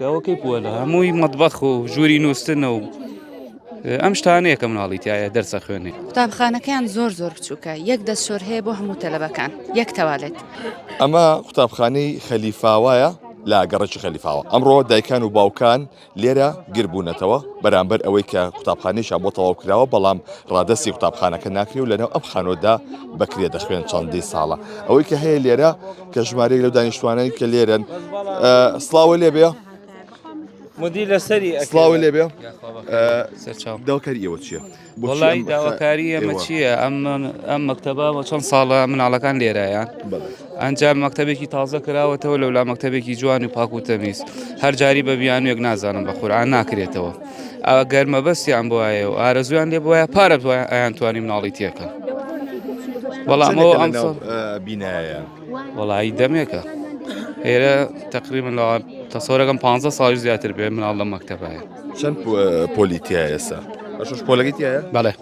ئەوەکەی پووەلە هەمووی مەطبەخ و ژووری نووسنە و ئەم شتانەیە کە مناڵیتایە دەرسە خوێنێ. قوتابخانەکەیان زۆر بچووکە، یەک دەستشۆر هەیە بۆ هەموو تەلەبەکان، یەک تەوالێت. ئەمە قوتابخانەی خەلیفاوایە لا گەڕەکی خەلیفاوە. ئەمڕۆ دایکان و باوکان لێرە گربوونەتەوە بەرامبەر ئەوەی کە قوتابخانەیشان بۆ تەواو کراوە، بەڵام ڕادەستی قوتابخانەکە ناکری و لەنەو ئەم خانۆدا بەکرێ دەخوێن چەندی ساڵە. ئەوەی کە هەیە لێرە کە ژمارەی لەو دانیشتوانەی کە لێرن سڵاوە لێبێ مدیر لەسەری سڵاوە لێبێ داواکاری ئێوە چییە؟ وڵی داواکاری ئەمە چییە؟ ئەم مەکتەبە بە چەند ساڵە مناڵەکان لێرایان ئەنجام مەکتەبێکی تازە کراوەتەوە لەولا مەکتەبێکی جوان و پاک و تەمیز هەر جاری بە بیانوێک نازانم بە قورئان ناکرێتەوە. ئەوە گەرمە بەستیان بۆ وایە و ئارەزویان لێ بۆیە پارە ئەیان توانی مناڵی تێکەن. بەڵامەوە ئەم بینایە وڵایی دەمێکە ئێرە تقریبن لە تەسۆرەکەم 15 ساڵی زیاتر بێ مناڵ لە مەکتەبایە. چەند پۆلیتیایە ئێستا؟ ئەشش پۆلەکەیتیایە؟ بەڵێ.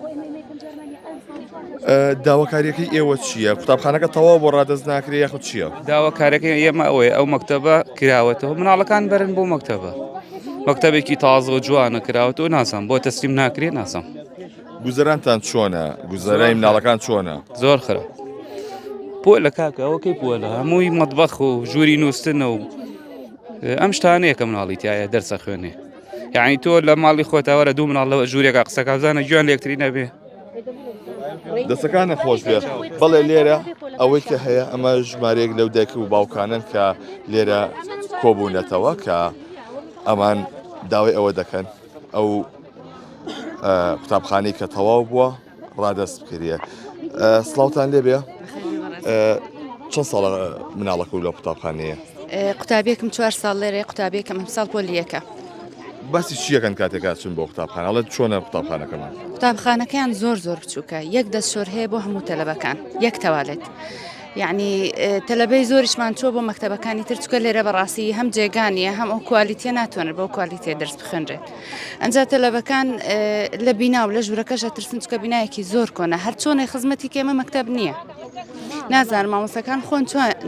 داواکاریەکەی ئێوە چییە؟ قوتابخانەکە تەواو بۆ ڕادەست ناکرێ یاخود چییە؟ داواکارەکەی ئێمە ئەوەیە ئەو مەکتەبە کراوەتەوە مناڵەکان بەرن بۆ مەکتەبە. مەکتەبێکی تازە و جوانە کراوەتەوە ناسان بۆ تەسلیم ناکرێ ناسان. گوزەرانتان چۆنە؟ گوزەرای مناڵەکان چۆنە؟ زۆر خراپ. پۆلە کاکە ئەوەکەی پووەلە هەمووی مەطبەخ و ژووری نووسنە و ئەم شتانەیە کە مناڵیتایە دەرسە خوێنێ. یعنی تۆ لە ماڵی خۆتاوەرە دوو مناڵ لەوە ژوورێکا قسەکە بزانە گوێیان لە یەکتری نەبێ. دەستەکان نەخۆش بێ. بەڵێ لێرە ئەوەی کە هەیە ئەمە ژمارەیەک لەو دایک و باوکانن کە لێرە کۆبوونەتەوە کە ئەمان داوای ئەوە دەکەن ئەو قوتابخانەی کە تەواو بووە ڕادەست بکرێ. سڵاوتان لێبێ چەند ساڵە مناڵەکە و لە قوتابخانەیە؟ قوتابێکم 4 ساڵ لێرە، قوتابێکم ئەم ساڵ پۆلیەکە. باسی چیەکەن کاتێکا چون بۆ قوتابخانە ئەڵێ چۆنە قوتابخانەکەمان؟ قوتابخانەکەیان زۆر بچووکە، یەک دەستشۆر هەیە بۆ هەموو تەلەبەکان، یەک تەوالێت. یعنی تەلەبەی زۆریشمان چوە بۆ مەکتەبەکانی تر چکە لێرە بەڕاستی هەم جێگانیە هەم ئەو کوالیتیە ناتوانێت بەو کوالیتیە دەرس بخوێنرێت. ئەنجا تەلەبەکان لە بینا و لە ژوورەکەشە ترسن چکە بینایەکی زۆر کۆنە، هەر چۆنێ خزمەتی کێمە مەکتەب نییە. نازانم مامۆستاکان خۆن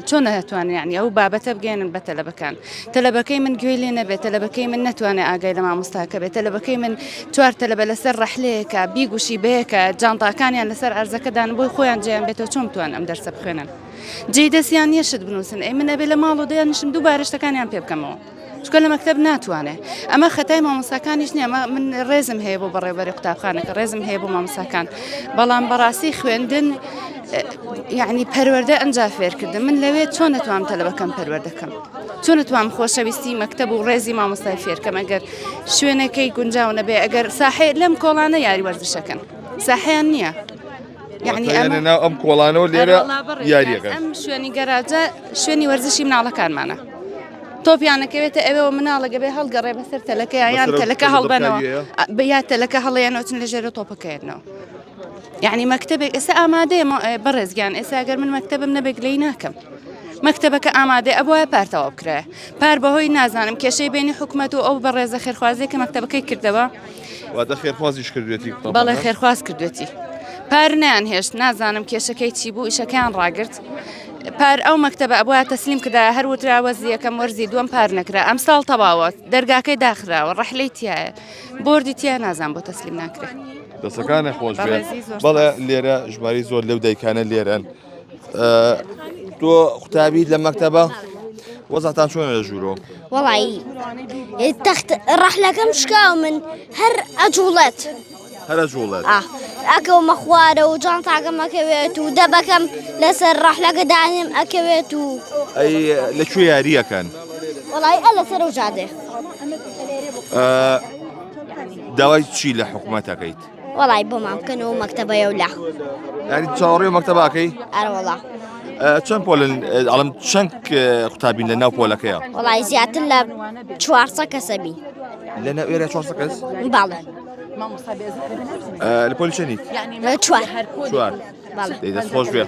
چۆن نەتوانێت یعنی ئەو بابەتە بگەێنن بە تەلەبەکان. تەلەبەکەی من گوێی لێ نەبێت، تەلەبەکەی من نەتوانێت ئاگای لە مامۆستاکە بێت، تەلەبەکەی من 4 تەلەبە لەسەر ڕەحلەیەکە بیگوشی بەیەکە جانتاکانیان لەسەر ئەرزەکەدان بۆی خۆیان جیان بێتەوە چۆن توان ئەم دەرسە بخوێنن. جێی دەستیان نییە شت بنووسن، ئەی من ئەبێ لە ماڵ و دەیانشم دووبارە شتەکانیان پێ بکەمەوە. چکە لە مەکتەب ناتوانێت. ئەمە خەتای مامۆستاکانیش نییە، من ڕێزم هەیە بۆ بەڕێوەبەری قوتابخانەکە، ڕێزم هەیە بۆ مامۆستاکان، بەڵام بەڕاستی خوێندن یعنی پەروەردە ئەنجا فێرکردن. من لەوێ چۆن نەتوانم تەلەبەکەم پەروەردەکەم، چۆن نەتوانم خۆشەویستی مەکتەب و ڕێزی مامۆستای فێرکەم ئەگەر شوێنەکەی گونجاو نەبێ، ئەگەر ساحەیە لەم کۆڵانە یاری وەرزشەکەن ساحەیان نییە. یعنی ئەم کۆڵانەوە لێرە یاریەکە ئەم شوێنی گەراجە شوێنی وەرزشی مناڵەکانمانە. تۆپیانەکەوێتە ئەوێەوە مناڵەگە بێ هەڵگەڕێ بەسەر تەلەکە یان تەلەکە هەڵبەنەوە یا تەلەکە هەڵەیانەوەچن لە ژێرە تۆپەکەێنەوە. یعنی مەکتەبێک ئێستا ئامادەیە بەڕێزگیان، ئێستا گەر من مەکتەبم نەبێک لێی ناکەم. مەکتەبەکە ئامادێ ئەبواە پارتەوا بکرێ. پار بەهۆی نازانم کێشەی بینی حکومەت و ئەو بەڕێزە خێرخوازی کە مەکتەبەکەی کردەوە واتە خێرخوازیش کردوێتی. بەڵێ خێرخواز کردوێتی. پار نیان هێشت، نازانم کێشەکەی چی بوو، ئیشەکەیان ڕاگرت. پار ئەو مەکتەبە ئەبواە تەسلیم کردا، هەر وترا وەرزی یەکەم وەرزی دووەم پار نەکرا. ئەم ساڵ تەواوە دەرگاکەی داخراوە، ڕەحلەی تایە، بۆردی تیا نازان بۆ تەسلیم ناکرێت. دەستەکانە خۆش بێت. بەڵێ لێرە ژماری زۆر لەو دایکانە لێرەن. تۆ قوتابیت لە مەکتەبە وەزاتان چۆنە لە ژوورۆ؟ وەڵی تەخت ڕەحلەکەم شکاو من هەر ئەجوڵێت هەرە جوڵێت ئەکەومە خوارە و جانتاکەم ئەکەوێت و دەبەکەم لەسەر ڕەحلەکە دانیم ئەکەوێت و ئەی لەکوێ یاریەکەن؟ وەڵی ئە لەسەر و جادێ. داوای چی لە حکوومەتەکەیت؟ وەڵی بۆمان بکەنەوە مەکتەبەیە و لا یاری چاوەڕێ مەکتەباکەی؟ ئەرەوەڵا. چەند پۆلن ئەڵم چەند قوتابین لە ناو پۆلەکەیە؟ وەڵی زیاتر لە 400 کەسەبی. لە ناو ئێرە 400 کەس؟ باڵێ. لە پۆلی چەندیت؟ چوار. دەست خۆش بێ.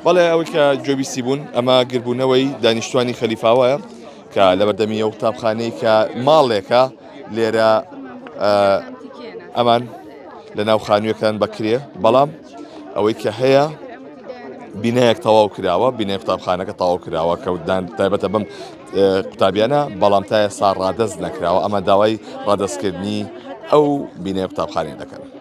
بەڵێ ئەوەی کە جۆبیستی بوون ئەمە گربوونەوەی دانیشتوانی خەلیفاوایە کە لە بەردەمی ئەو قوتابخانەی کە ماڵێکە لێرە ئەمان لە ناو خانوویەکان بەکرێ، بەڵام ئەوەی کە هەیە بینایەک تەواو کراوە، بینای قوتابخانەکە تەواو کراوە کە تایبەتە بەم قوتابیانە بەڵام تا ئێستا ڕادەست نەکراوە ئەمە داوای ڕادەستکردنی ئەو بینەیە قوتابخانەیە دەکەن.